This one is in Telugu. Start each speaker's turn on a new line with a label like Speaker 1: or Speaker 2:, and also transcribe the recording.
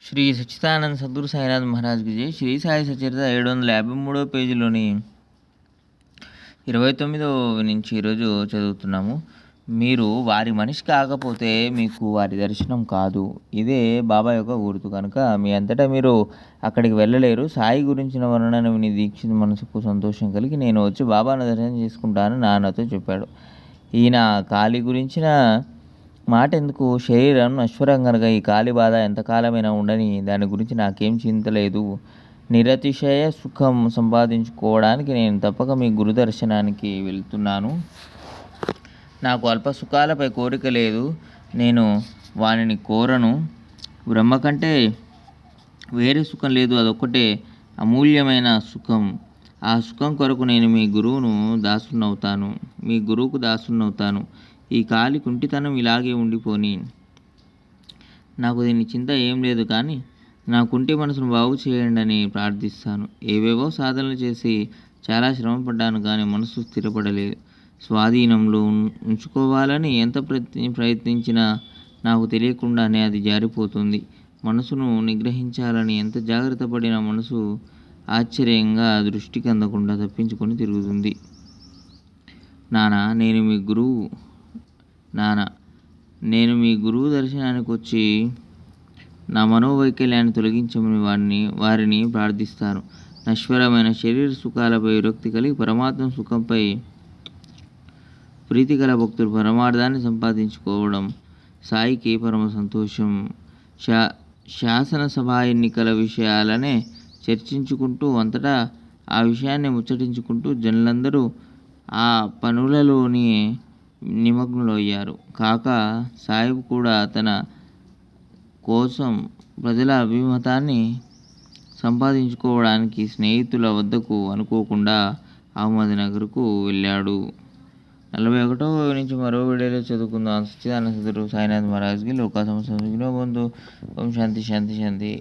Speaker 1: శ్రీ సచ్చిదానంద సద్గురు సాయినాథ్ మహారాజ్కి జై. శ్రీ సాయి సచరిత 753 పేజీలోని 29వ నుంచి ఈరోజు చదువుతున్నాము. మీరు వారి మనిషి కాకపోతే మీకు వారి దర్శనం కాదు. ఇదే బాబా యొక్క గుర్తు. కనుక మీ అంతటా మీరు అక్కడికి వెళ్ళలేరు. సాయి గురించిన వర్ణన విని దీక్షిత మనసుకు సంతోషం కలిగి నేను వచ్చి బాబాను దర్శనం చేసుకుంటాను నాన్నతో చెప్పాడు. ఈయన కాలి గురించిన మాట ఎందుకు? శరీరం నశ్వరం కనుక ఈ కాలి బాధ ఎంతకాలమైనా ఉండని, దాని గురించి నాకేం చింత లేదు. నిరతిశయ సుఖం సంపాదించుకోవడానికి నేను తప్పక మీ గురు దర్శనానికి వెళ్తున్నాను. నాకు అల్ప సుఖాలపై కోరిక లేదు. నేను వానిని కోరను. బ్రహ్మ కంటే వేరే సుఖం లేదు. అదొక్కటే అమూల్యమైన సుఖం. ఆ సుఖం కొరకు నేను మీ గురువుకు దాసున్నవుతాను. ఈ కాలి కుంటితనం ఇలాగే ఉండిపోని. నాకు దీని చింత ఏం లేదు. కానీ నా కుంటి మనసును బాగు చేయండి అని ప్రార్థిస్తాను. ఏవేవో సాధనలు చేసి చాలా శ్రమపడ్డాను, కానీ మనసు స్థిరపడలేదు. స్వాధీనంలో ఉంచుకోవాలని ఎంత ప్రయత్నించినా నాకు తెలియకుండానే అది జారిపోతుంది. మనసును నిగ్రహించాలని ఎంత జాగ్రత్త పడినా మనసు ఆశ్చర్యంగా దృష్టికి అందకుండా తప్పించుకొని తిరుగుతుంది. నేను మీ గురువు దర్శనానికి వచ్చి నా మనోవైకల్యాన్ని తొలగించమని వారిని ప్రార్థిస్తాను. నశ్వరమైన శరీర సుఖాలపై విరక్తి కలిగి పరమాత్మ సుఖంపై ప్రీతి గల భక్తులు పరమార్థాన్ని సంపాదించుకోవడం సాయికి పరమ సంతోషం. శాసనసభ ఎన్నికల విషయాలనే చర్చించుకుంటూ అంతటా ఆ విషయాన్ని ముచ్చటించుకుంటూ జనులందరూ ఆ పనులలోనే నిమగ్నులయ్యారు. కాక సాయిబు కూడా తన కోసం ప్రజల అభిమతాన్ని సంపాదించుకోవడానికి స్నేహితుల వద్దకు అనుకోకుండా అహ్మద్నగర్కు వెళ్ళాడు. 41వ నుంచి మరో వీడియోలో చదువుకుందాం. సచ్చిదానంద సద్గురు సాయినాథ్ మహారాజ్కి లోకా సమస్త సుఖినో భవంతు. ఓం శాంతి శాంతి శాంతి.